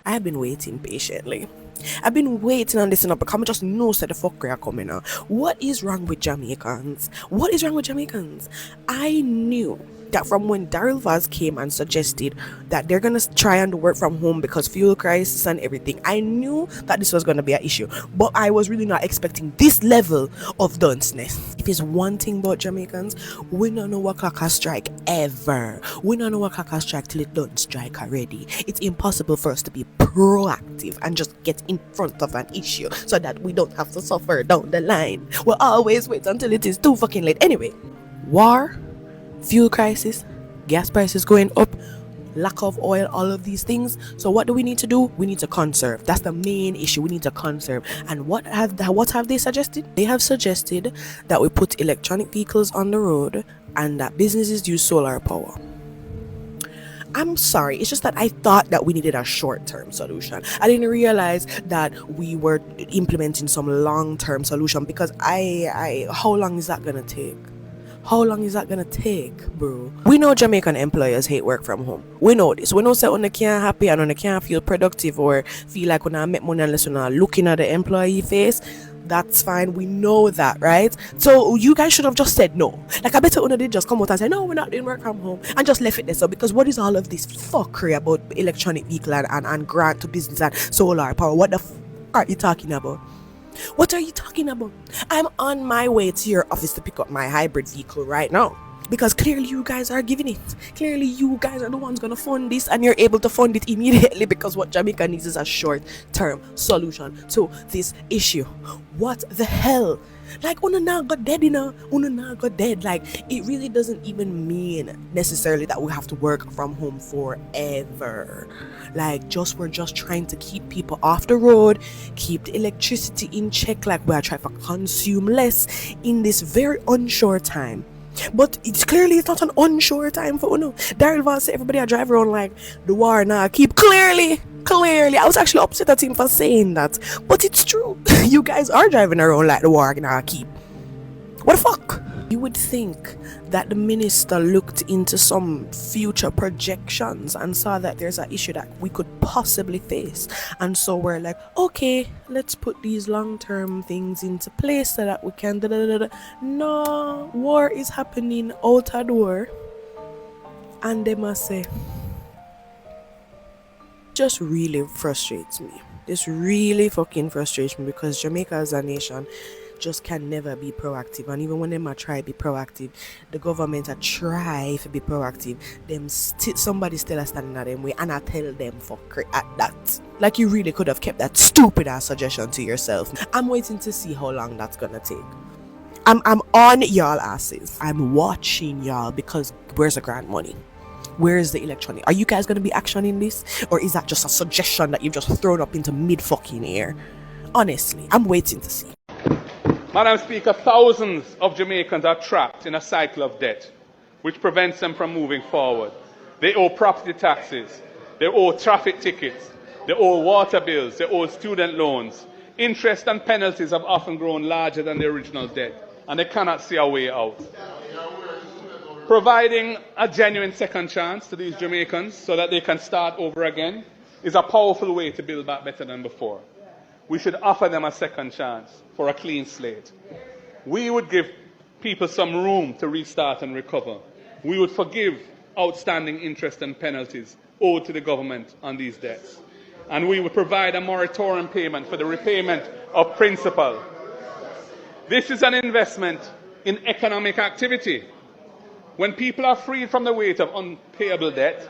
I have been waiting patiently. I've been waiting on this and up because I just know so the fuck are coming now. What is wrong with Jamaicans? What is wrong with Jamaicans? I knew that from when Daryl Vaz came and suggested that they're gonna try and work from home because fuel crisis and everything, I knew that this was gonna be an issue. But I was really not expecting this level of dunceness. If it's one thing about Jamaicans, we don't know what clock a strike ever. We don't know what clock a strike till it don't strike already. It's impossible for us to be proactive and just get in front of an issue so that we don't have to suffer down the line. We'll always wait until it is too fucking late. Anyway, war, fuel crisis, gas prices going up, lack of oil, all of these things. So what do we need to do? We need to conserve. That's the main issue. We need to conserve. And what have they suggested? They have suggested that we put electronic vehicles on the road and that businesses use solar power. I'm sorry, it's just that I thought that we needed a short-term solution. I didn't realize that we were implementing some long-term solution because how long is that gonna take? How long is that gonna take, bro? We know Jamaican employers hate work from home. We know this. We know say when can't happy and when they can't feel productive or feel like when I make money unless you're not looking at the employee face. That's fine. We know that, right? So you guys should have just said no. Like I better when did just come out and say no, we're not doing work from home and just left it there. So because what is all of this fuckery about electronic vehicle and grant to business and solar power? What the are you talking about? What are you talking about? I'm on my way to your office to pick up my hybrid vehicle right now. Because clearly you guys are giving it. Clearly you guys are the ones gonna fund this and you're able to fund it immediately because what Jamaica needs is a short-term solution to this issue. What the hell? Like una na got dead, una na got dead. Like it really doesn't even mean necessarily that we have to work from home forever. Like we're just trying to keep people off the road, keep the electricity in check, like we are trying to consume less in this very unsure time. But it's not an unsure time for Uno. Daryl Vance said everybody are driving around like the war now. Keep clearly. I was actually upset at him for saying that. But it's true. You guys are driving around like the war now. Keep. What the fuck? You would think that the minister looked into some future projections and saw that there's an issue that we could possibly face. And so we're like, okay, let's put these long-term things into place so that we can No, war is happening out the door. And they must say, just really frustrates me. This really fucking frustrates me because Jamaica as a nation just can never be proactive, and even when them a try be proactive, the government a try to be proactive, them somebody still a standing at them way, and I tell them fuck at that. Like you really could have kept that stupid ass suggestion to yourself. I'm waiting to see how long that's gonna take. I'm on y'all asses. I'm watching y'all because where's the grant money? Where is the electronic? Are you guys gonna be actioning this, or is that just a suggestion that you've just thrown up into mid fucking air? Honestly, I'm waiting to see. Madam Speaker, thousands of Jamaicans are trapped in a cycle of debt, which prevents them from moving forward. They owe property taxes, they owe traffic tickets, they owe water bills, they owe student loans. Interest and penalties have often grown larger than the original debt, and they cannot see a way out. Providing a genuine second chance to these Jamaicans so that they can start over again is a powerful way to build back better than before. We should offer them a second chance for a clean slate. We would give people some room to restart and recover. We would forgive outstanding interest and penalties owed to the government on these debts. And we would provide a moratorium payment for the repayment of principal. This is an investment in economic activity. When people are freed from the weight of unpayable debt,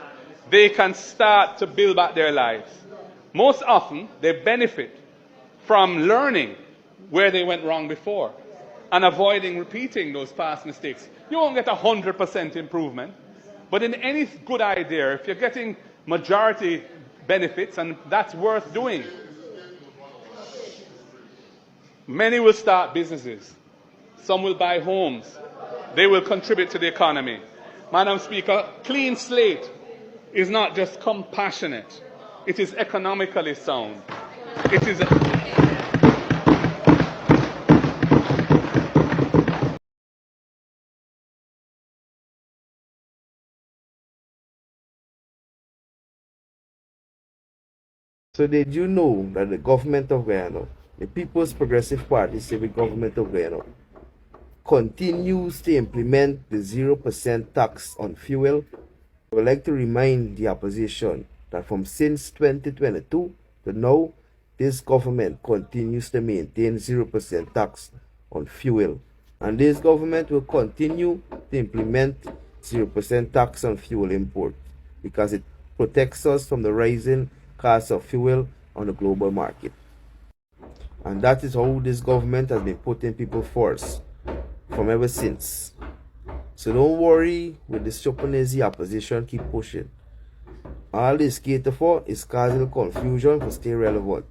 they can start to build back their lives. Most often, they benefit from learning where they went wrong before and avoiding repeating those past mistakes. You won't get 100% improvement, but in any good idea, if you're getting majority benefits, and that's worth doing, many will start businesses. Some will buy homes. They will contribute to the economy. Madam Speaker, clean slate is not just compassionate. It is economically sound. It is So did you know that the government of Guyana, the People's Progressive Party Civic Government of Guyana, continues to implement the 0% tax on fuel? I would like to remind the opposition that from since 2022 to now, this government continues to maintain 0% tax on fuel. And this government will continue to implement 0% tax on fuel import because it protects us from the rising cost of fuel on the global market. And that is how this government has been putting people first from ever since. So don't worry with this Chopanese opposition, keep pushing. All this cater for is causing confusion to stay relevant.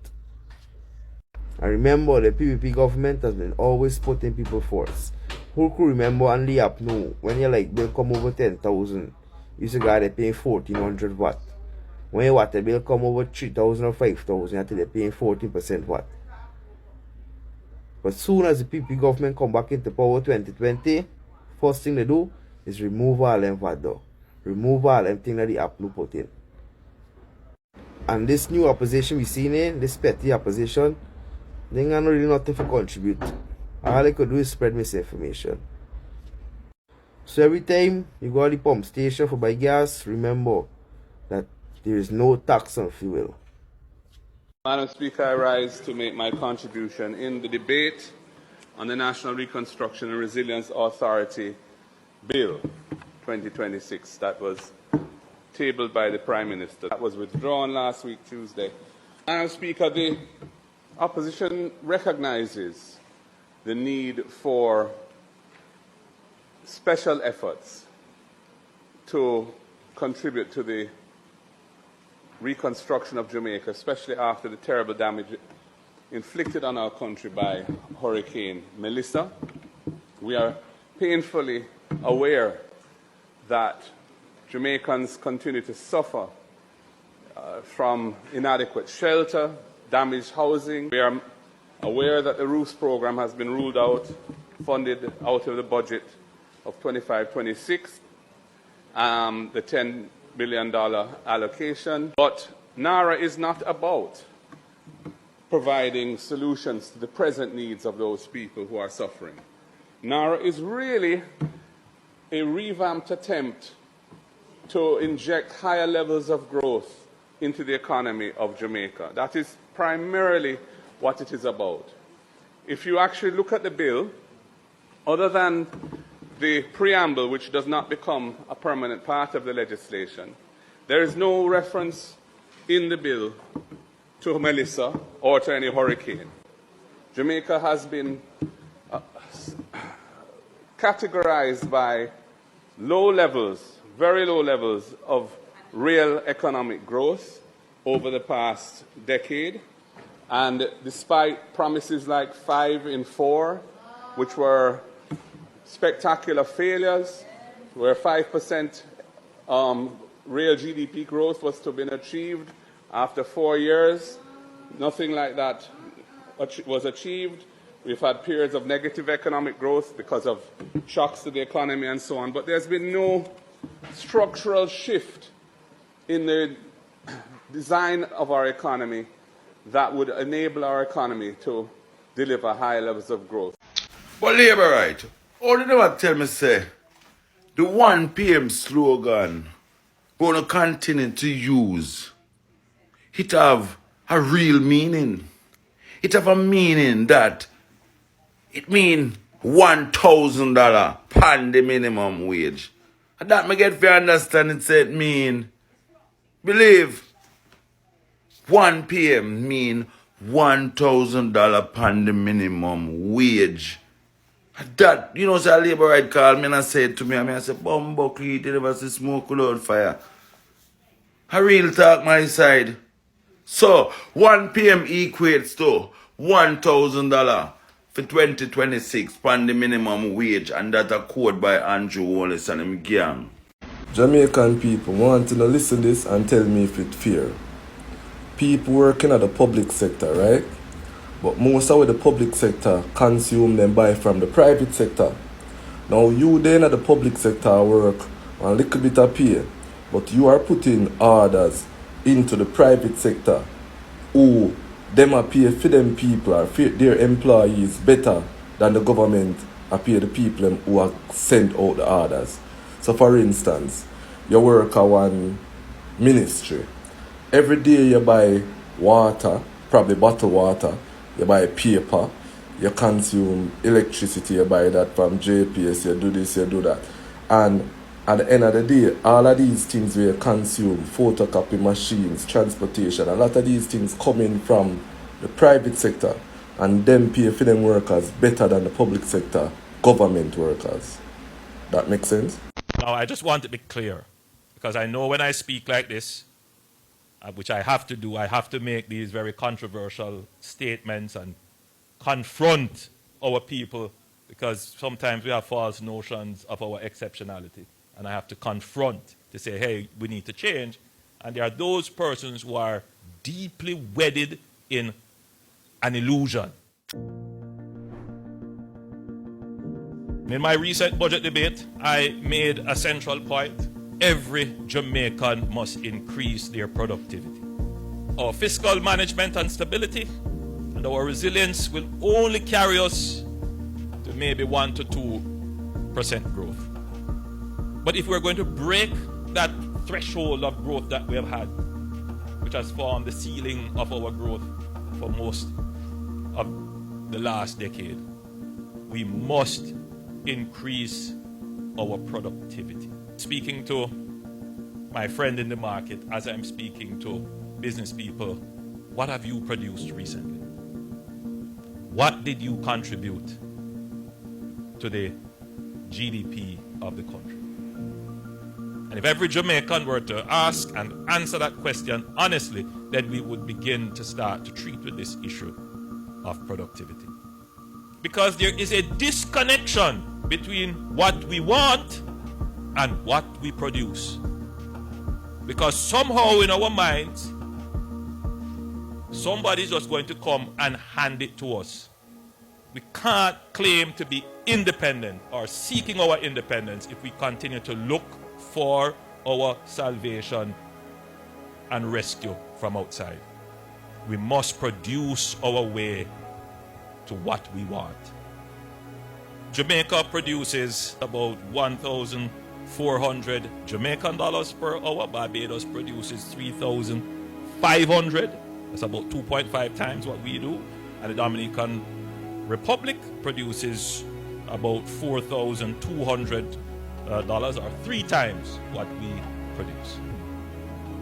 And remember, the PPP government has been always putting people first. Who could remember on the app now, when your light bill come over 10,000, you used to go there paying 1400 watt. When your water bill come over 3,000 or 5,000, you have to be paying 14% watt. But soon as the PPP government come back into power 2020, first thing they do is remove all them VAT though. Remove all them things that the app put in. And this new opposition we seen in, this petty opposition, they ain't got really nothing to contribute. All they could do is spread misinformation. So every time you go to the pump station for buy gas, remember that there is no tax on fuel. Madam Speaker, I rise to make my contribution in the debate on the National Reconstruction and Resilience Authority Bill 2026 that was tabled by the Prime Minister. That was withdrawn last week, Tuesday. Madam Speaker, the opposition recognizes the need for special efforts to contribute to the reconstruction of Jamaica, especially after the terrible damage inflicted on our country by Hurricane Melissa. We are painfully aware that Jamaicans continue to suffer from inadequate shelter, damaged housing. We are aware that the roofs program has been ruled out, funded out of the budget of 25-26, the $10 billion allocation. But NARA is not about providing solutions to the present needs of those people who are suffering. NARA is really a revamped attempt to inject higher levels of growth into the economy of Jamaica. That is primarily what it is about. If you actually look at the bill, other than the preamble, which does not become a permanent part of the legislation, there is no reference in the bill to Melissa or to any hurricane. Jamaica has been categorized by low levels, very low levels of real economic growth over the past decade. And despite promises like 5 in 4, which were spectacular failures, where 5% real GDP growth was to have been achieved after 4 years, nothing like that was achieved. We've had periods of negative economic growth because of shocks to the economy and so on. But there's been no structural shift in the design of our economy that would enable our economy to deliver high levels of growth. But Labour right, all they never tell me say, the 1 p.m. slogan going to continue to use, it have a real meaning. It have a meaning that it mean $1,000 pan the minimum wage. And that me get for understand it say it mean, believe, 1 p.m. mean $1,000 pan the minimum wage. That, you know, say a Labour right call me and said to me, I say, Bumbo, you never see smoke without fire. I real talk my side. So, 1 p.m. equates to $1,000 for 2026 pan the minimum wage, and that a quote by Andrew Wallace and him gang. Jamaican people want to listen to this and tell me if it's fair. People working at the public sector, right? But most of the public sector consume them buy from the private sector. Now you then at the public sector work on a little bit of pay, but you are putting orders into the private sector who them are pay for them people or for their employees better than the government are pay the people them who are sent out the orders. So for instance, you work at one ministry. Every day you buy water, probably bottled water, you buy paper, you consume electricity, you buy that from JPS, you do this, you do that. And at the end of the day, all of these things we consume, photocopy machines, transportation, a lot of these things coming from the private sector and them pay for them workers better than the public sector government workers. That makes sense? Now, I just want to be clear, because I know when I speak like this, which I have to do, I have to make these very controversial statements and confront our people, because sometimes we have false notions of our exceptionality. And I have to confront to say, hey, we need to change. And there are those persons who are deeply wedded in an illusion. In my recent budget debate, I made a central point. Every Jamaican must increase their productivity. Our fiscal management and stability and our resilience will only carry us to maybe 1 to 2% growth. But if we're going to break that threshold of growth that we have had, which has formed the ceiling of our growth for most of the last decade, we must increase our productivity. Speaking to my friend in the market, as I'm speaking to business people, what have you produced recently? What did you contribute to the GDP of the country? And if every Jamaican were to ask and answer that question honestly, then we would begin to start to treat with this issue of productivity. Because there is a disconnection between what we want and what we produce. Because somehow in our minds, somebody's just going to come and hand it to us. We can't claim to be independent or seeking our independence if we continue to look for our salvation and rescue from outside. We must produce our way to what we want. Jamaica produces about 1,400 Jamaican dollars per hour. Barbados produces 3,500. That's about 2.5 times what we do. And the Dominican Republic produces about $4,200 or 3 times what we produce.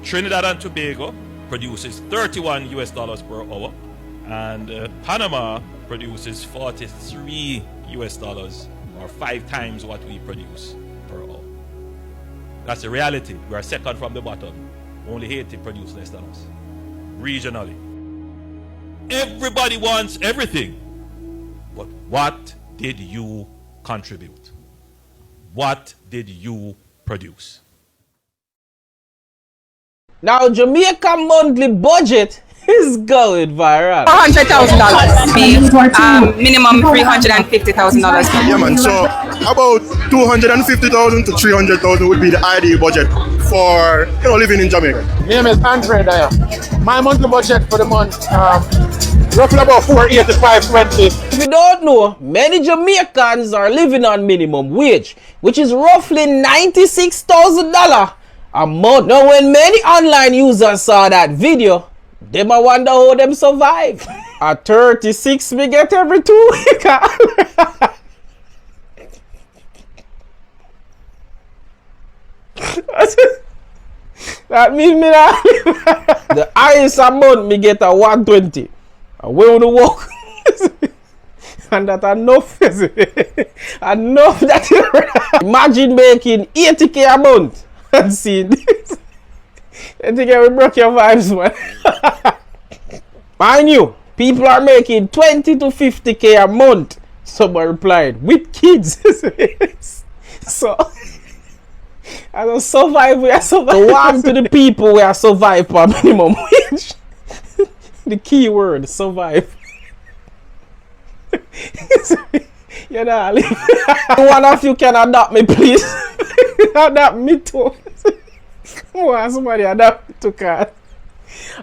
Trinidad and Tobago produces $31 per hour, and Panama produces $43 or 5 times what we produce per hour. That's the reality. We are second from the bottom. Only Haiti produces less than us. Regionally. Everybody wants everything. But what did you contribute? What did you produce? Now, Jamaica monthly budget is going viral. $400,000 minimum $350,000. Yeah, man. So about 250,000 to 300,000 would be the ideal budget for living in Jamaica. My name is Andre Dyer. My monthly budget for the month roughly about $485.20. If you don't know, many Jamaicans are living on minimum wage, which is roughly $96,000 a month. Now, when many online users saw that video, they might wonder how them survive. At 36, we get every 2 weeks. That means me that the highest amount me get a 120. And we wanna walk. And that enough. Enough that imagine making 80k a month and seeing this. I think I will break your vibes, man. Mind you, people are making 20 to 50k a month. Someone replied, with kids. So, I don't survive, we are surviving. So warm to the people we are survive for minimum wage. The key word, survive. You know, one of you can adopt me, please. Adopt me too. Somebody adopt me to car.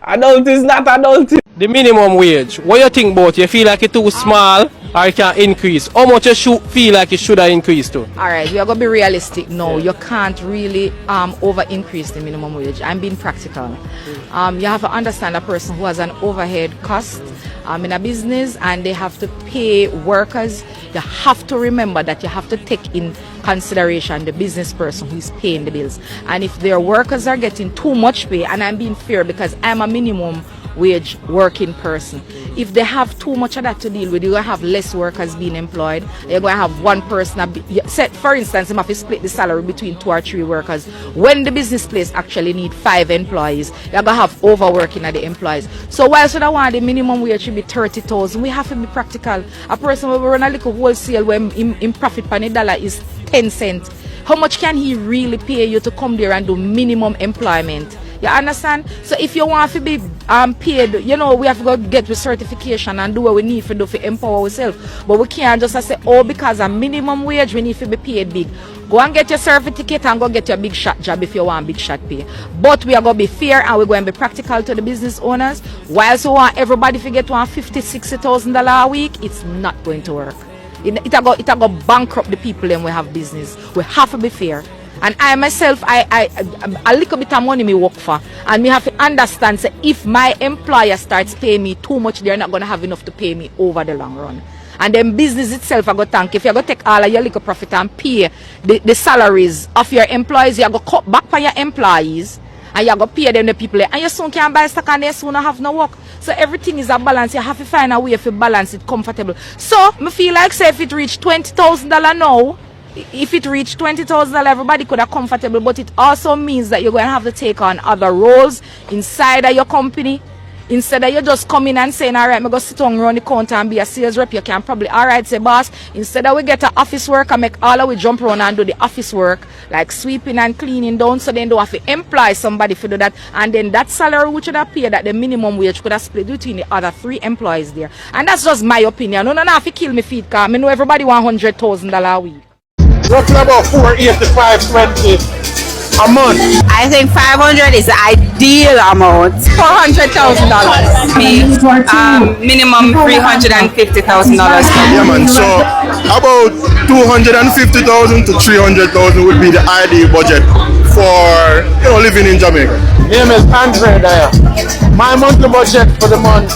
Adult is not adult. The minimum wage, what you think about? You feel like it's too small or it can increase? How much you feel like it should have increased to? Alright, we are going to be realistic now. You can't really over increase the minimum wage. I'm being practical. You have to understand a person who has an overhead cost in a business and they have to pay workers. You have to remember that you have to take in consideration the business person who is paying the bills. And if their workers are getting too much pay, and I'm being fair because I'm a minimum wage working person, if they have too much of that to deal with, you're going to have less workers being employed. You're going to have one person, for instance, you have to split the salary between 2 or 3 workers. When the business place actually need 5 employees, you're going to have overworking of the employees. So whilst we don't want the minimum wage should be 30,000, we have to be practical. A person will run a little wholesale when in profit per dollar is 10 cents. How much can he really pay you to come there and do minimum employment? You understand? So if you want to be paid, you know, we have to go get the certification and do what we need to do to empower ourselves. But we can't just say, oh, because a minimum wage, we need to be paid big. Go and get your certificate and go get your big shot job if you want big shot pay. But we are going to be fair and we're going to be practical to the business owners. Whilst we want everybody to get $50,000, $60,000 a week, it's not going to work. It go bankrupt the people and we have business. We have to be fair. And I myself, I a little bit of money me work for, and me have to understand say if my employer starts paying me too much, they're not gonna have enough to pay me over the long run. And then business itself I go thank. If you go take all of your little profit and pay the salaries of your employees, you go cut back on your employees and you go pay them the people, and you soon can buy stock and they soon have no work. So everything is a balance. You have to find a way to balance it comfortable. So me feel like say if it reach $20,000 now, if it reached $20,000, everybody could have comfortable, but it also means that you're going to have to take on other roles inside of your company. Instead of you just coming and saying, all right, I'm going to sit down around the counter and be a sales rep, you can probably, all right, say, boss, instead of we get an office work and make all of we jump around and do the office work, like sweeping and cleaning down, so then they have to employ somebody to do that. And then that salary which would have paid that the minimum wage could have split between the other 3 employees there. And that's just my opinion. No, have to kill me feet, because I know everybody want $100,000 a week. Roughly about $485.20 a month. I think 500 is the ideal amount. $400,000. Minimum $350,000. Yeah, man. So about 250,000 to 300,000 would be the ideal budget for living in Jamaica. Name is Andre there. My monthly budget for the month,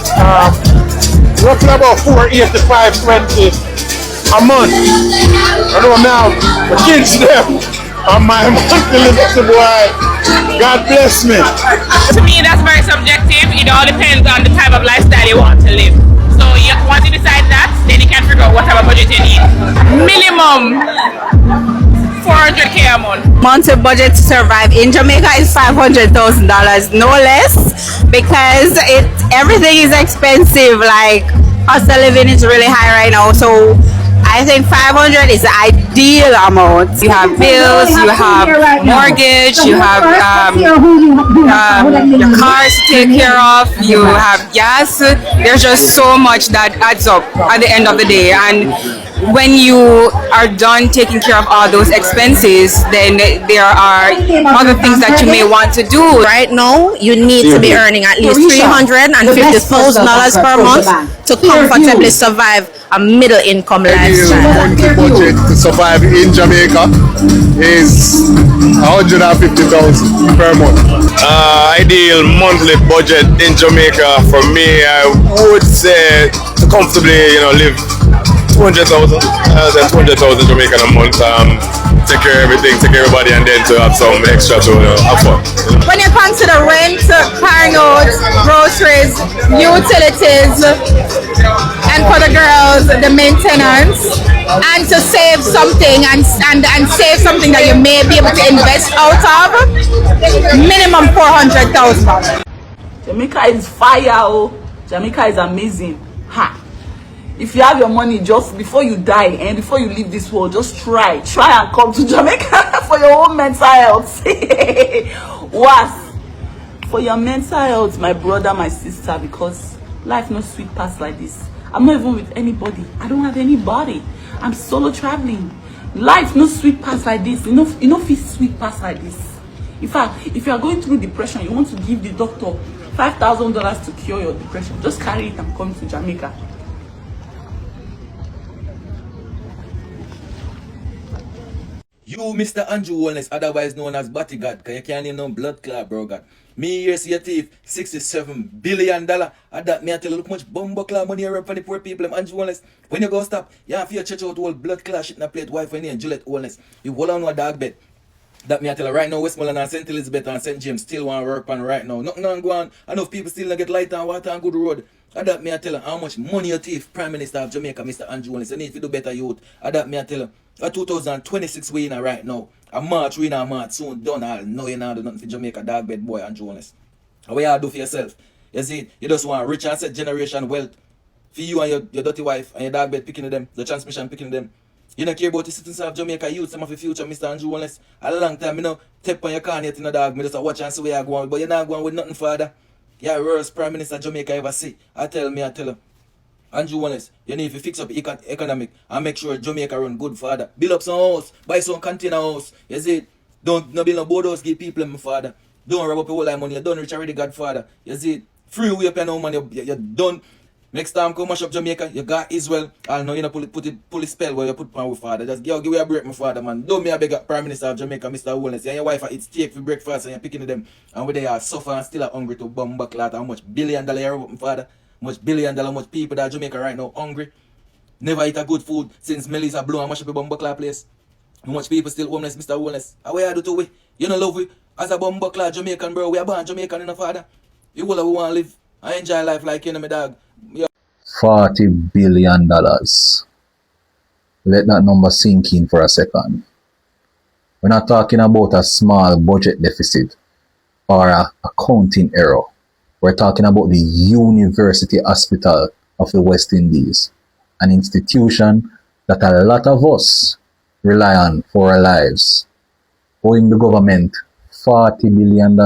roughly about $485.20 a month. I know now the kids there on my monthly limit, boy. God bless me. To me, that's very subjective. It all depends on the type of lifestyle you want to live. So once you decide that, then you can figure out what type of budget you need. Minimum $400K a month. Monthly budget to survive in Jamaica is $500,000, no less, because everything is expensive. Like, cost of living is really high right now. So I think 500 is the ideal amount. You have bills, you have mortgage, you have your cars to take care of, you have gas. There's just so much that adds up at the end of the day. And when you are done taking care of all those expenses, then there are other things that you may want to do. Right now, you need to be earning at least $350,000 per month to comfortably survive a middle income lifestyle. The monthly budget to survive in Jamaica is $150,000 per month. Ideal monthly budget in Jamaica for me, I would say to comfortably, live 200,000. That's 200,000 Jamaican a month. Take care of everything, take care of everybody, and then to have some extra to have fun. When you consider rent, car notes, groceries, utilities, and for the girls, the maintenance, and to save something and save something that you may be able to invest out of, minimum $400,000. Jamaica is fire. Jamaica is amazing. Ha! If you have your money, just before you die and before you leave this world, just try and come to Jamaica for your own mental health. What? For your mental health, my brother, my sister, because life no sweet pass like this. I'm not even with anybody. I don't have anybody. I'm solo traveling. Life no sweet pass like this. You know feel sweet pass like this. In fact, if you are going through depression, you want to give the doctor $5,000 to cure your depression. Just carry it and come to Jamaica. You, Mr. Andrew Wellness, otherwise known as Bodyguard, because you can't name no blood clot, bro, God. Me here see your thief, $67 billion. And that me I tell you, look much bumbo clot money around for the poor people. I'm Andrew Wellness. When you go stop, you have to check out all blood clot shit in a plate, wife and Juliet Wellness. You hold on to a dog bed. That me I tell you right now, Westmoreland and St. Elizabeth and St. James still want to work on right now. Nothing on go on. Enough people still don't get light and water and good road. And that me I tell you how much money you thief, Prime Minister of Jamaica, Mr. Andrew Wellness. You need to do better, youth. And that me I tell you, a 2026 we in right now. A March we in a March soon done all. No, you not do nothing for Jamaica, dog bed boy Andrew Wellness. What you do for yourself? You see, you just want rich and set generation wealth for you and your dirty wife and your dog bed picking them, the transmission picking them. You don't care about the citizens of Jamaica youth, some of the future, Mr. Andrew Wellness. A long time, you know, tap on your car yet in the dog, me just watch and see where you going, but you're not going with nothing, father. You're the worst Prime Minister Jamaica ever see. I tell you. Andrew Wellness, you need to fix up economic and make sure Jamaica run good, father. Build up some house, buy some container house. You see, don't build no board house, give people, my father. Don't rub up your whole life money, you don't reach already, Godfather. You see, free way up your no money, you're done. Next time come mash up Jamaica, you got Israel. I'll know you know pull a spell where you put on with father. Just give me a break, my father, man. Don't me a beg Prime Minister of Jamaica, Mr. Wellness. You and your wife eat steak for breakfast and you're picking them. And where they are suffer and still are hungry to bomb back like how much $1 billion you rub up, my father. Much $1 billion, much people that Jamaica right now hungry. Never eat a good food since Melissa blew and mash up a bomb back place. How much people still homeless, Mr. Wellness. How you do to we? You know love we? As a bomb back Jamaican, bro. We are born Jamaican, you know, father. You will want to live and enjoy life like you know, my dog. $40 billion. Let that number sink in for a second. We're not talking about a small budget deficit or a accounting error. We're talking about the University Hospital of the West Indies, an institution that a lot of us rely on for our lives, owing the government $40 billion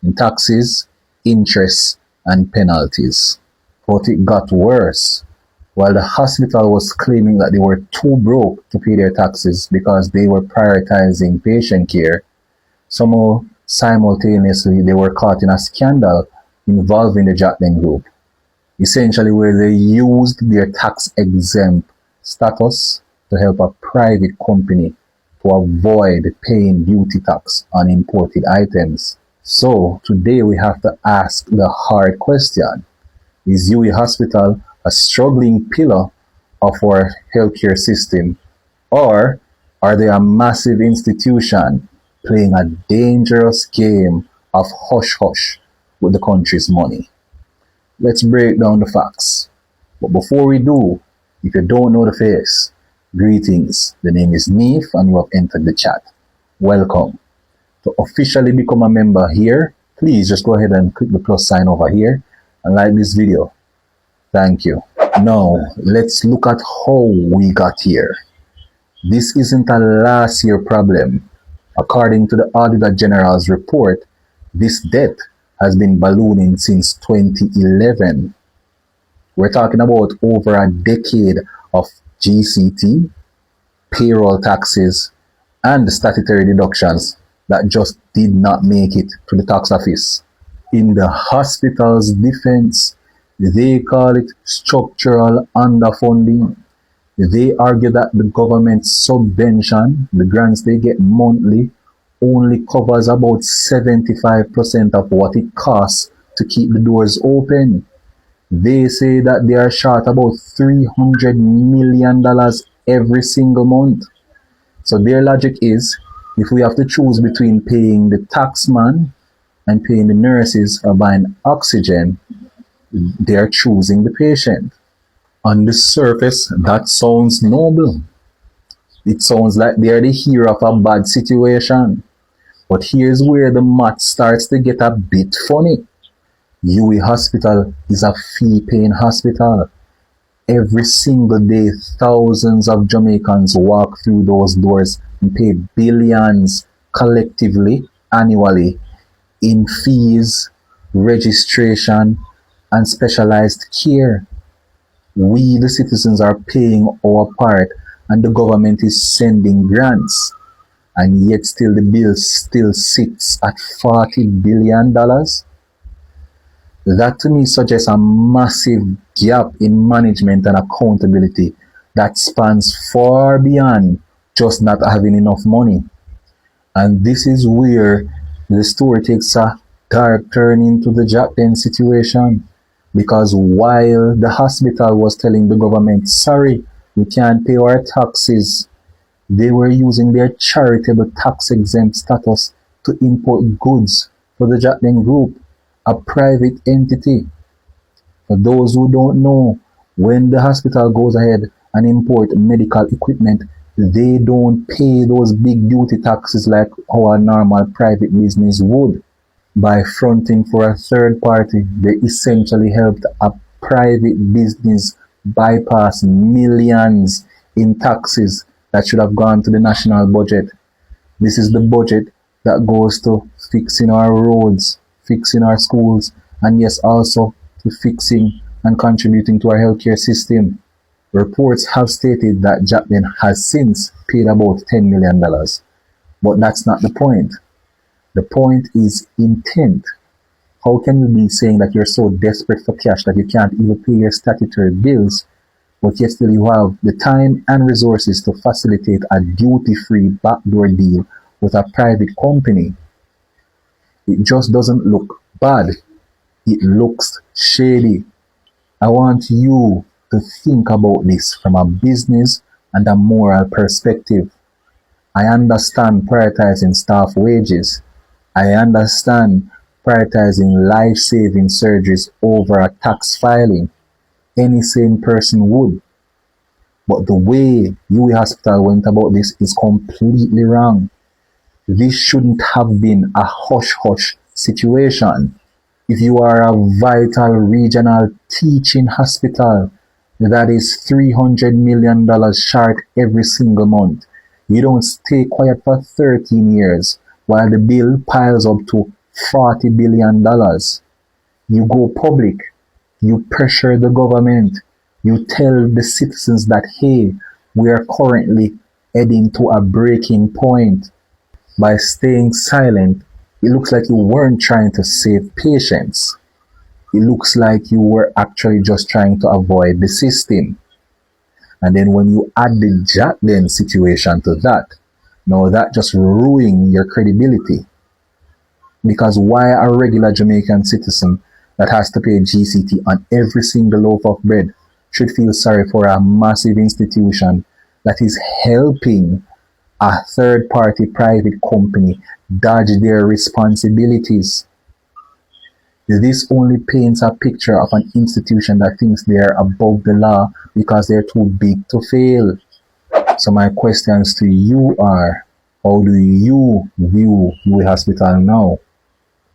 in taxes, interest, and penalties. But it got worse. While the hospital was claiming that they were too broke to pay their taxes because they were prioritizing patient care, somehow simultaneously they were caught in a scandal involving the Jacqueline Group, essentially where they used their tax-exempt status to help a private company to avoid paying duty tax on imported items. So today we have to ask the hard question. Is UWI Hospital a struggling pillar of our healthcare system, or are they a massive institution playing a dangerous game of hush-hush with the country's money? Let's break down the facts. But before we do, if you don't know the face, greetings. The name is Neef and you have entered the chat. Welcome. To officially become a member here, please just go ahead and click the plus sign over here and like this video. Thank you. Now, let's look at how we got here. This isn't a last year problem. According to the Auditor General's report, this debt has been ballooning since 2011. We're talking about over a decade of GCT, payroll taxes, and statutory deductions that just did not make it to the tax office. In the hospital's defense, they call it structural underfunding. They argue that the government's subvention, the grants they get monthly, only covers about 75% of what it costs to keep the doors open. They say that they are short about $300 million every single month. So their logic is, if we have to choose between paying the taxman and paying the nurses or buying oxygen, they are choosing the patient. On the surface, that sounds noble. It sounds like they are the hero of a bad situation. But here's where the math starts to get a bit funny. UWI Hospital is a fee-paying hospital. Every single day, thousands of Jamaicans walk through those doors and pay billions collectively, annually, in fees, registration, and specialized care. We, the citizens, are paying our part and the government is sending grants. And yet still the bill still sits at $40 billion. That to me suggests a massive gap in management and accountability that spans far beyond just not having enough money. And this is where the story takes a dark turn into the Jack Den situation. Because while the hospital was telling the government, sorry, we can't pay our taxes, they were using their charitable tax-exempt status to import goods for the Jack Den Group, a private entity. For those who don't know, when the hospital goes ahead and import medical equipment, they don't pay those big duty taxes like how a normal private business would. By fronting for a third party, they essentially helped a private business bypass millions in taxes that should have gone to the national budget. This is the budget that goes to fixing our roads, fixing our schools, and yes, also to fixing and contributing to our healthcare system. Reports have stated that Jack Den has since paid about $10 million. But that's not the point. The point is intent. How can you be saying that you're so desperate for cash that you can't even pay your statutory bills, but yet still you have the time and resources to facilitate a duty-free backdoor deal with a private company? It just doesn't look bad. It looks shady. I want you to think about this from a business and a moral perspective. I understand prioritizing staff wages. I understand prioritizing life-saving surgeries over a tax filing. Any sane person would. But the way UWI Hospital went about this is completely wrong. This shouldn't have been a hush-hush situation. If you are a vital regional teaching hospital that is $300 million short every single month, you don't stay quiet for 13 years while the bill piles up to $40 billion. You go public, you pressure the government, you tell the citizens that, hey, we are currently heading to a breaking point. By staying silent, it looks like you weren't trying to save patients. It looks like you were actually just trying to avoid the system. And then when you add the Jack Den situation to that, now that just ruins your credibility. Because why a regular Jamaican citizen that has to pay GCT on every single loaf of bread should feel sorry for a massive institution that is helping a third-party private company dodge their responsibilities? This only paints a picture of an institution that thinks they are above the law because they're too big to fail. So my questions to you are, how do you view UWI Hospital now?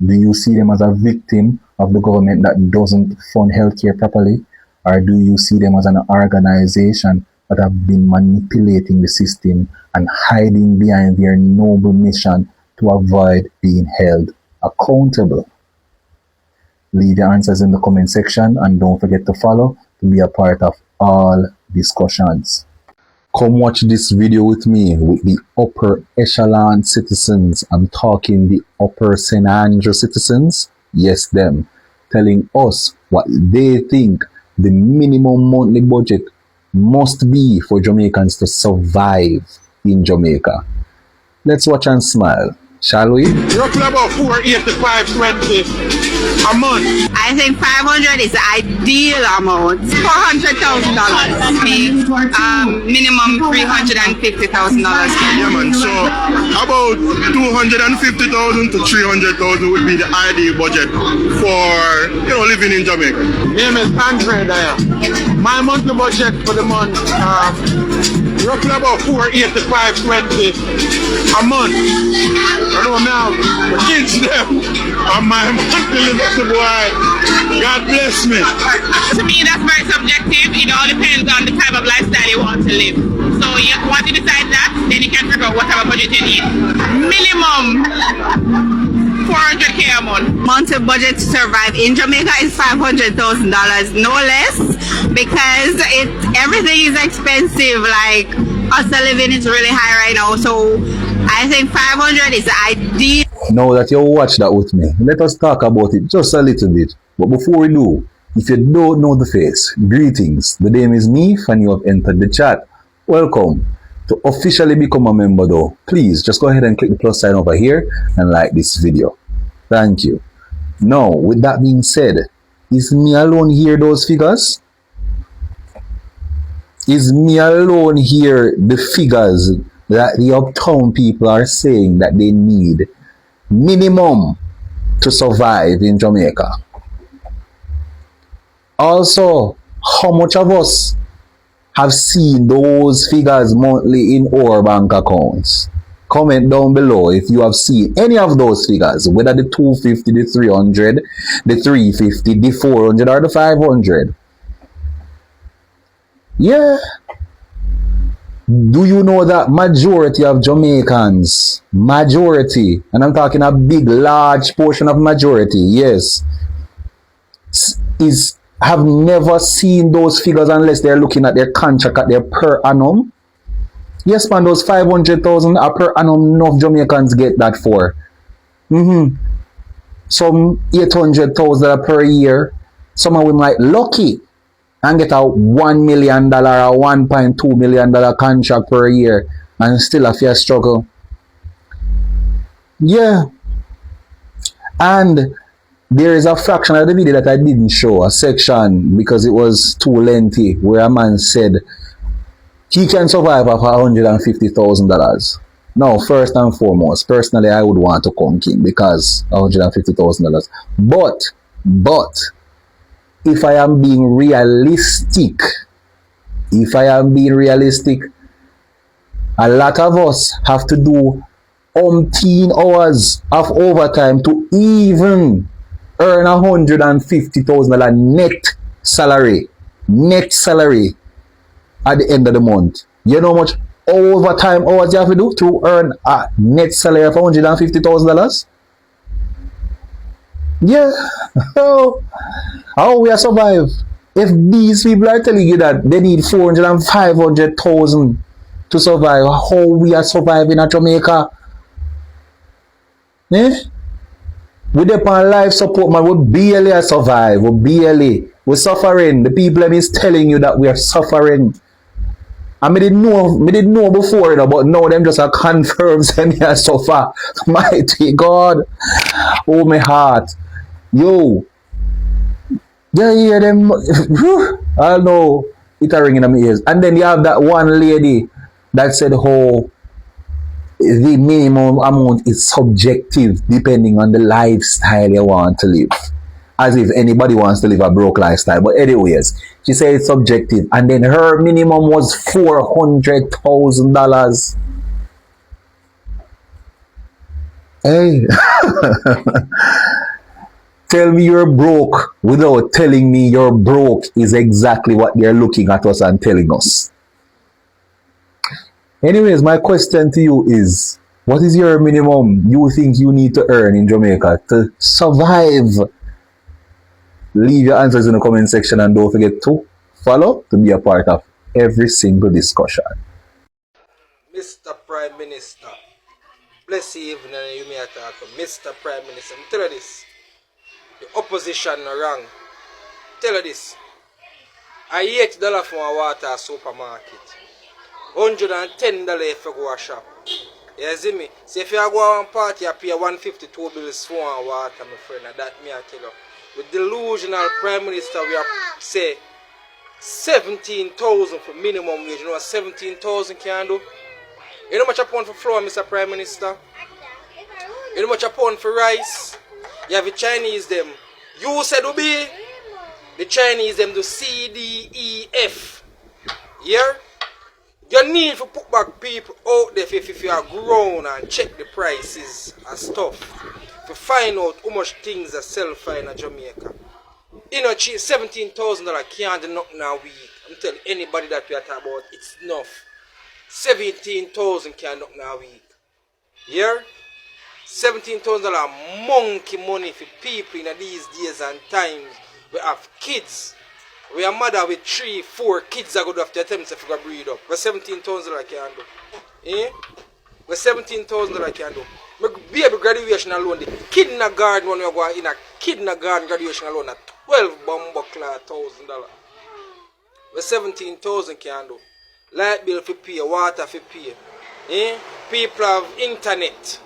Do you see them as a victim of the government that doesn't fund healthcare properly? Or do you see them as an organization that have been manipulating the system and hiding behind their noble mission to avoid being held accountable? Leave your answers in the comment section and don't forget to follow to be a part of all discussions. Come watch this video with me with the upper echelon citizens. I'm talking the upper St. Andrew citizens. Yes, them. Telling us what they think the minimum monthly budget must be for Jamaicans to survive in Jamaica. Let's watch and smile, shall we? Roughly about 485.20 a month. I think 500 is the ideal amount. $400,000. Minimum $350,000. Yeah, man. So about 250,000 to 300,000 would be the ideal budget for living in Jamaica. Name is Andre Dyer. My monthly budget for the month, roughly about 485.20 a month. I know now the kids them on my monthly little boy. God bless me. To me, that's very subjective. It all depends on the type of lifestyle you want to live. So you want to decide that, then you can figure out whatever budget you need. Minimum $400K a month. Monthly budget to survive in Jamaica is $500,000, no less, because everything is expensive. Like, cost of living is really high right now, so I think 500 is ideal. Now that you watch that with me, let us talk about it just a little bit. But before we do, if you don't know the face, greetings. The name is Neef and you have entered the chat. Welcome. To officially become a member though, please just go ahead and click the plus sign over here and like this video. Thank you. Now, with that being said, is me alone hear those figures? Is me alone hear the figures that the Uptown people are saying that they need minimum to survive in Jamaica? Also, how much of us have seen those figures monthly in our bank accounts? Comment down below if you have seen any of those figures, whether the 250, the 300, the 350, the 400 or the 500. Yeah. Do you know that majority of Jamaicans, majority, and I'm talking a big, large portion of majority, yes, have never seen those figures unless they're looking at their contract at their per annum? Yes, man, those 500,000 per annum, enough Jamaicans get that for. Some 800,000 per year. Some of them like lucky and get a $1 million or $1.2 million contract per year and still a fair struggle. Yeah. And there is a fraction of the video that I didn't show, a section, because it was too lengthy, where a man said he can survive off $150,000. Now, first and foremost, personally, I would want to come king because $150,000. But, if I am being realistic, a lot of us have to do umpteen hours of overtime to even earn $150,000 net salary at the end of the month. You know how much overtime hours you have to do to earn a net salary of $150,000? Yeah. How we are survive? If these people are telling you that they need 400 and 500,000 to survive, how we are surviving at Jamaica? Eh? We depend on life support, man. We barely survive. We're suffering. The people is telling you that we are suffering. I didn't know before, you know, but now them just confirms and they suffer. Mighty God. Oh, my heart. Yo. Yeah, hear them. I know. It's a ring in my ears. And then you have that one lady that said, oh, the minimum amount is subjective depending on the lifestyle you want to live. As if anybody wants to live a broke lifestyle. But anyways, she said it's subjective. And then her minimum was $400,000. Hey. Tell me you're broke without telling me you're broke is exactly what they're looking at us and telling us. Anyways, my question to you is, what is your minimum you think you need to earn in Jamaica to survive? Leave your answers in the comment section and don't forget to follow to be a part of every single discussion. Mr. Prime Minister, bless you evening and you may attack Mr. Prime Minister. Tell her this. The opposition are wrong. Tell her this. I $8 for my water at supermarket. $110 if you go a shop. You see me? So if you go to one party, you pay $152 bills for one water, my friend. And that me I tell you. With delusional Prime Minister, we have say 17,000 for minimum wage. You know what 17,000 can do? You know how much a pound for flour, Mr. Prime Minister? You know how much a pound for rice? You have the Chinese them. You said to be the Chinese them do C, D, E, F. Yeah? You need to put back people out there if you are grown and check the prices and stuff. To find out how much things are sell for in Jamaica. You know, $17,000 can't do nothing a week. I'm telling anybody that we are talking about, it's enough. 17,000 can't do nothing a week. Yeah? $17,000 monkey money for people in these days and times. We have kids. We are mother with 3-4 kids that go to have to attempt to breed up. But $17,000 can do. Eh? But $17,000 can do. My baby graduation alone, the kindergarten when you go in a kindergarten graduation alone at $12,000. With 17,000 can do. Light bill for pay, water for pay. People have internet.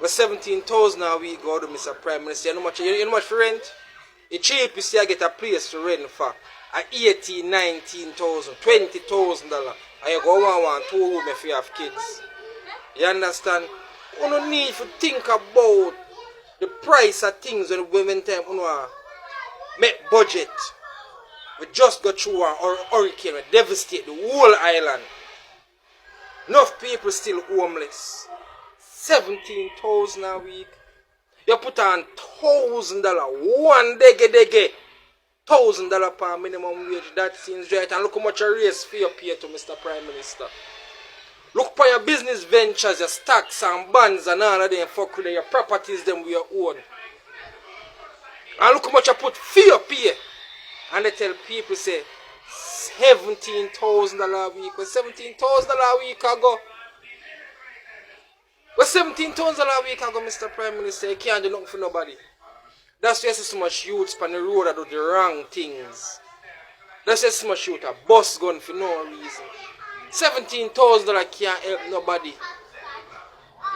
With 17,000 a week go to Mr. Prime Minister. You know how much for rent? The cheapest you get a place to rent for at 18, 19,000, $20,000. And you go one, 2 room if you have kids. You understand? You don't need to think about the price of things when time you make budget. We just go through a hurricane that devastate the whole island. Enough people still homeless. 17,000 a week. You put on $1,000 one dege $1,000 per minimum wage. That seems right. And look how much a raise fee you pay to Mr. Prime Minister. Look for your business ventures, your stocks and bonds and all of them fuck with your properties them we own. And look how much I put fee you pay. And they tell people say $17,000 a week. Well, $17,000 a week ago. Well, $17,000 a week ago, Mr. Prime Minister, you can't do nothing for nobody. That's why so much youths on the road that do the wrong things. That's why so much youth a bus gun for no reason. $17,000 can't help nobody.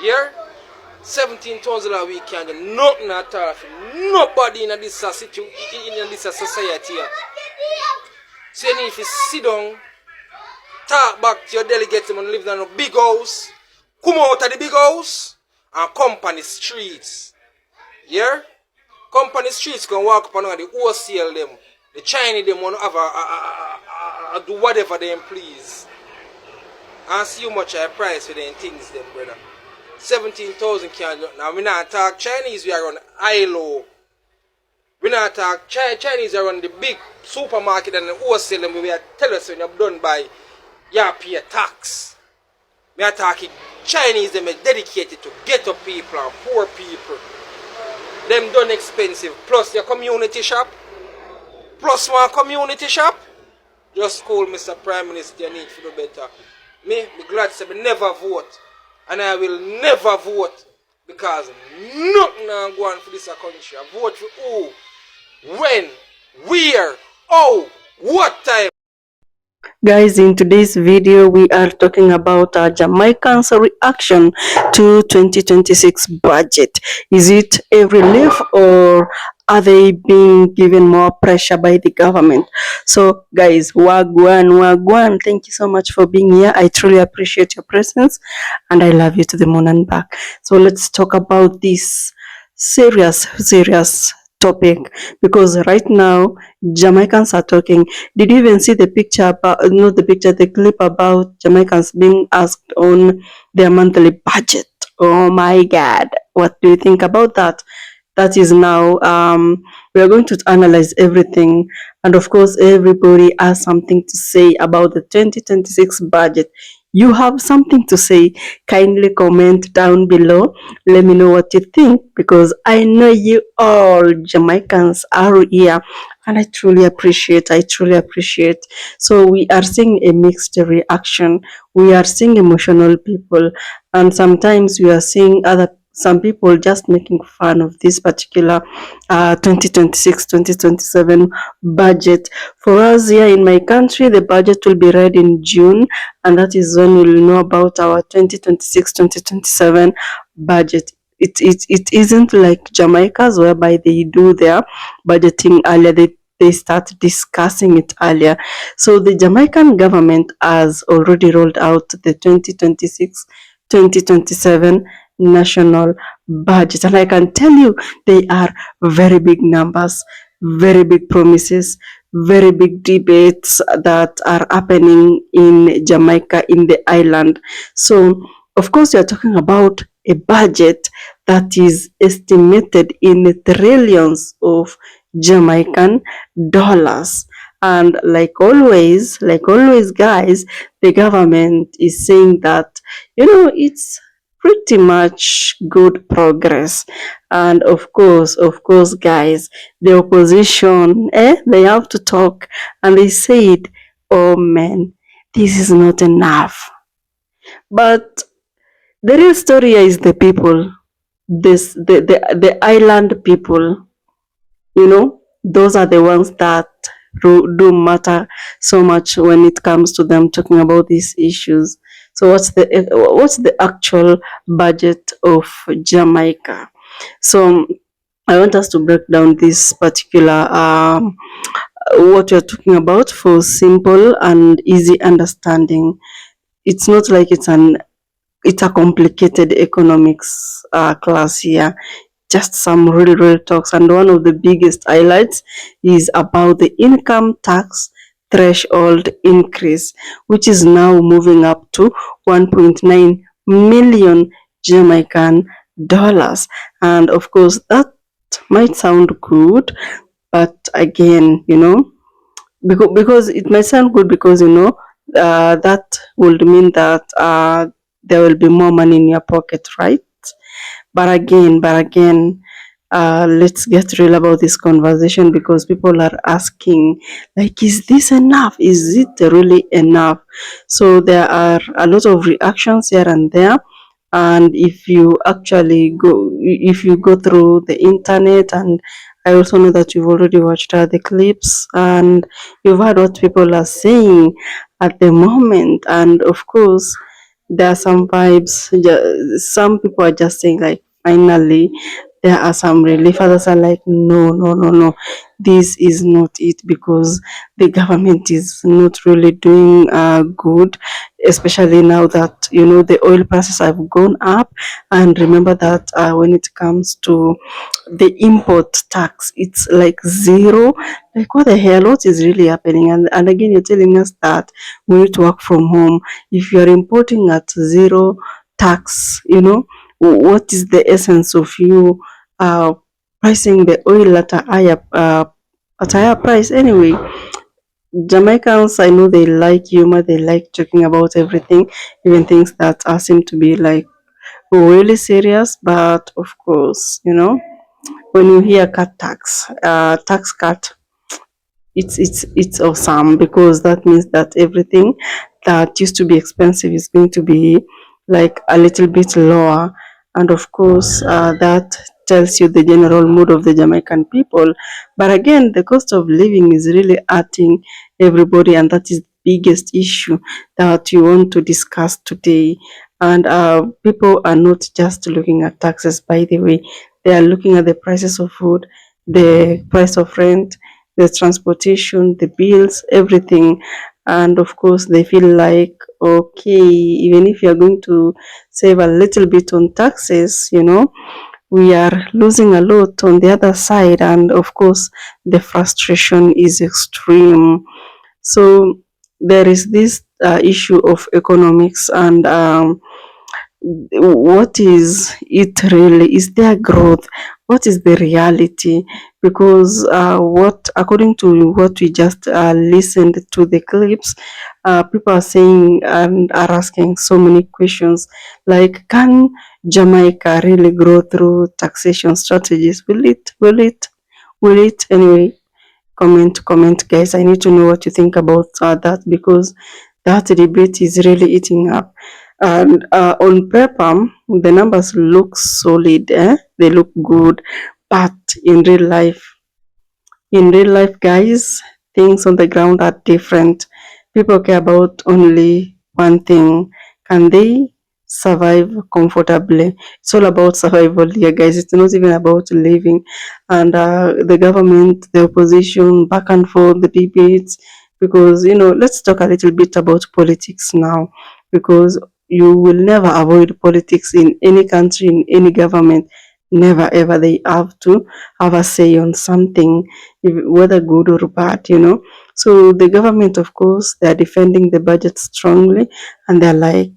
Yeah? $17,000 a week can't do nothing at all for nobody in this society. So you need to sit down, talk back to your delegates and live in a big house, come out of the big house and come on the streets. Yeah? Come on the streets, can walk up on the wholesale them, the Chinese them want to have do whatever they please. And see how much I price for them things them, brother. 17,000 can't do. Now we not talk Chinese, we are on ILO. We not talk Chinese are on the big supermarket and the wholesale them we are tell us when you're done by you pay a tax. We are talking Chinese them are dedicated to ghetto people and poor people. Them done expensive. Plus your community shop. Plus one community shop. Just call Mr. Prime Minister, you need to do better. Me glad to say me never vote. And I will never vote. Because nothing is going for this country. I vote for who, when, where, how, what time. Guys, in today's video we are talking about Jamaican's reaction to 2026 budget. Is it a relief or are they being given more pressure by the government? So guys, wagwan, thank you so much for being here. I truly appreciate your presence and I love you to the moon and back. So let's talk about this serious topic, because right now Jamaicans are talking. Did you even see the picture about, not the picture, the clip about Jamaicans being asked on their monthly budget? Oh my god, what do you think about that? That is now we are going to analyze everything, and of course everybody has something to say about the 2026 budget. You have something to say, kindly comment down below. Let me know what you think, because I know you all Jamaicans are here and I truly appreciate. So we are seeing a mixed reaction. We are seeing emotional people, and sometimes we are seeing some people just making fun of this particular 2026-2027 budget. For us here in my country, the budget will be read in June, and that is when we'll know about our 2026-2027 budget. It isn't like Jamaica's, whereby they do their budgeting earlier. They start discussing it earlier. So the Jamaican government has already rolled out the 2026-2027 national budget, and I can tell you they are very big numbers, very big promises, very big debates that are happening in Jamaica, in the island. So of course we are talking about a budget that is estimated in trillions of Jamaican dollars. And like always guys, the government is saying that, you know, it's pretty much good progress. And of course guys, the opposition, they have to talk, and they said, oh man, this is not enough. But The real story here is the people, the island people. Those are the ones that do matter so much when it comes to them talking about these issues. So what's the actual budget of Jamaica? So I want us to break down this particular what we're talking about for simple and easy understanding. It's not like it's a complicated economics class here. Just some real talks, and one of the biggest highlights is about the income tax threshold increase, which is now moving up to 1.9 million Jamaican dollars. And of course, that might sound good, but again, because it might sound good because that would mean that there will be more money in your pocket, right? But again, let's get real about this conversation, because people are asking, like, is this enough? Is it really enough? So there are a lot of reactions here and there. And if you go through the internet, and I also know that you've already watched the clips and you've heard what people are saying at the moment. And of course, there are some vibes. Some people are just saying, like, finally, there are some relief. Others are like, no, no, no, no, this is not it, because the government is not really doing good, especially now that the oil prices have gone up. And remember that when it comes to the import tax, it's like zero. Like, what the hell, what is really happening? And again, you're telling us that we need to work from home. If you're importing at zero tax, what is the essence of you pricing the oil at a higher price? Anyway, Jamaicans, I know they like humor, they like talking about everything, even things that seem to be like really serious. But of course, when you hear cut tax cut, it's awesome, because that means that everything that used to be expensive is going to be like a little bit lower. And of course, that tells you the general mood of the Jamaican people. But again, the cost of living is really hurting everybody, and that is the biggest issue that you want to discuss today. And people are not just looking at taxes, by the way. They are looking at the prices of food, the price of rent, the transportation, the bills, everything. And of course, they feel like, okay, even if you're going to save a little bit on taxes, we are losing a lot on the other side. And of course, the frustration is extreme. So there is this issue of economics, and what is it really? Is there growth? What is the reality? Because according to what we just listened to the clips, people are saying and are asking so many questions, like, can Jamaica really grow through taxation strategies? Will it anyway? Comment, guys. I need to know what you think about that, because that debate is really eating up. And on paper, the numbers look solid, they look good, but in real life, guys, things on the ground are different. People care about only one thing: can they survive comfortably? It's all about survival here, guys. It's not even about living. And the government, the opposition, back and forth, the debates. Because let's talk a little bit about politics now, because you will never avoid politics in any country, in any government. Never ever. They have to have a say on something, whether good or bad. So the government, of course, they are defending the budget strongly, and they're like,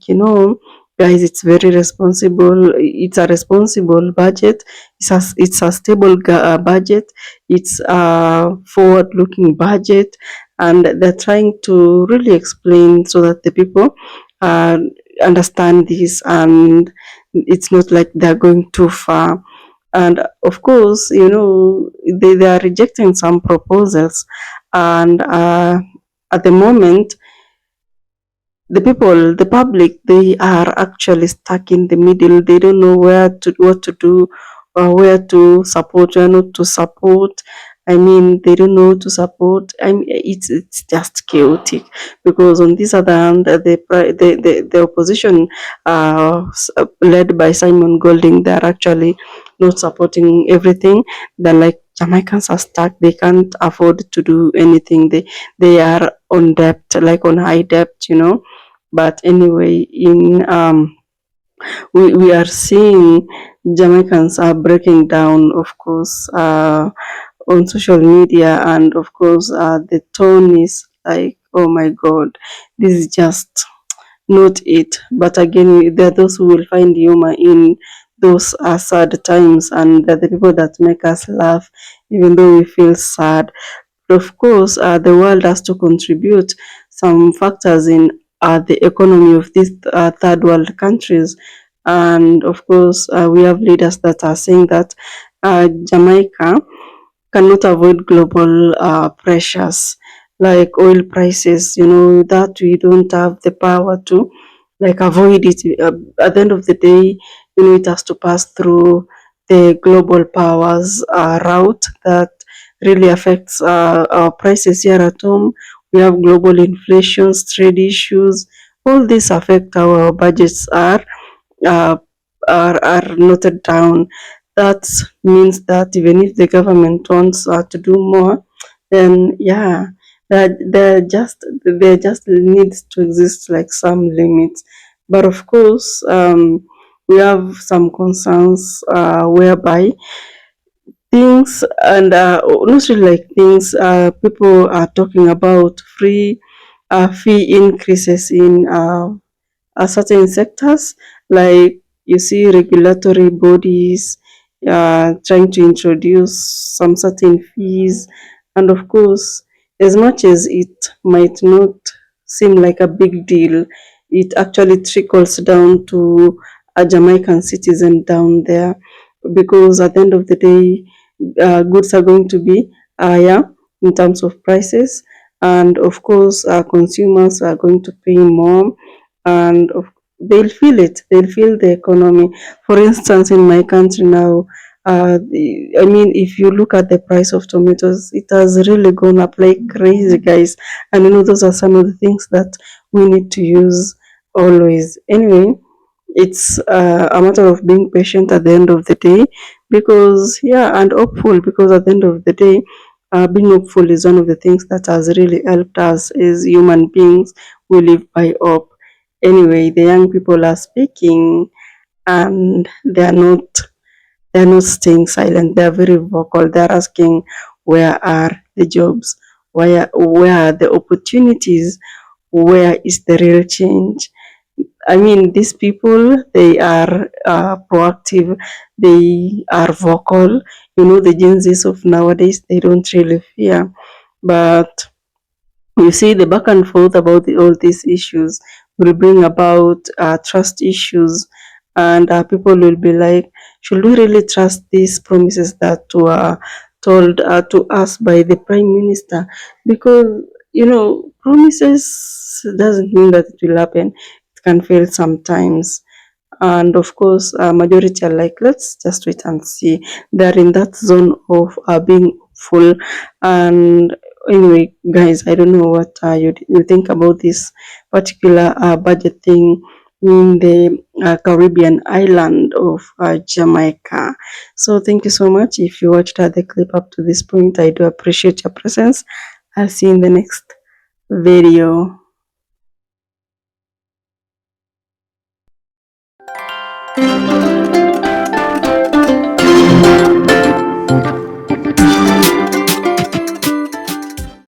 guys, it's very responsible. It's a responsible budget. It's a stable budget. It's a forward-looking budget, and they're trying to really explain so that the people uh, understand this, and it's not like they're going too far. And of course, they are rejecting some proposals. And at the moment, the people, the public, they are actually stuck in the middle. They don't know what to do, or where to support, where not to support. I mean, they don't know to support. I mean, it's just chaotic, because on this other hand, the opposition, led by Simon Golding, they are actually not supporting everything. They're like, Jamaicans are stuck. They can't afford to do anything. They are on debt, like on high debt. But anyway, we are seeing Jamaicans are breaking down, of course, on social media, and of course, the tone is like, oh my God, this is just not it. But again, there are those who will find humor in those sad times, and they're the people that make us laugh, even though we feel sad. Of course, the world has to contribute some factors in the economy of these third world countries. And of course, we have leaders that are saying that Jamaica cannot avoid global pressures like oil prices, that we don't have the power to like avoid it. At the end of the day, it has to pass through the global powers route that really affects our prices here at home. We have global inflation, trade issues. All these affect how our budgets uh, are noted down. That means that even if the government wants to do more, then yeah, there just needs to exist like some limits. But of course, we have some concerns whereby things, and not really like things, people are talking about free fee increases in certain sectors, like you see regulatory bodies trying to introduce some certain fees. And of course, as much as it might not seem like a big deal, it actually trickles down to a Jamaican citizen down there, because at the end of the day, goods are going to be higher in terms of prices, and of course, consumers are going to pay more, and they'll feel it. They'll feel the economy. For instance, in my country now, I mean, if you look at the price of tomatoes, it has really gone up like crazy, guys. And those are some of the things that we need to use always. Anyway, it's a matter of being patient at the end of the day, because yeah, and hopeful, because at the end of the day, being hopeful is one of the things that has really helped us as human beings. We live by hope. Anyway, the young people are speaking, and they're not staying silent. They're very vocal. They're asking, where are the jobs? Where are the opportunities? Where is the real change? I mean, these people, they are proactive, they are vocal. The Gen Zs of nowadays, they don't really fear. But you see, the back and forth about all these issues will bring about trust issues, and people will be like, should we really trust these promises that were told to us by the Prime Minister? Because, promises doesn't mean that it will happen. It can fail sometimes. And of course, majority are like, let's just wait and see. They're in that zone of being full. And anyway, guys, I don't know what you think about this particular budget thing in the Caribbean island of Jamaica. So thank you so much. If you watched the clip up to this point, I do appreciate your presence. I'll see you in the next video.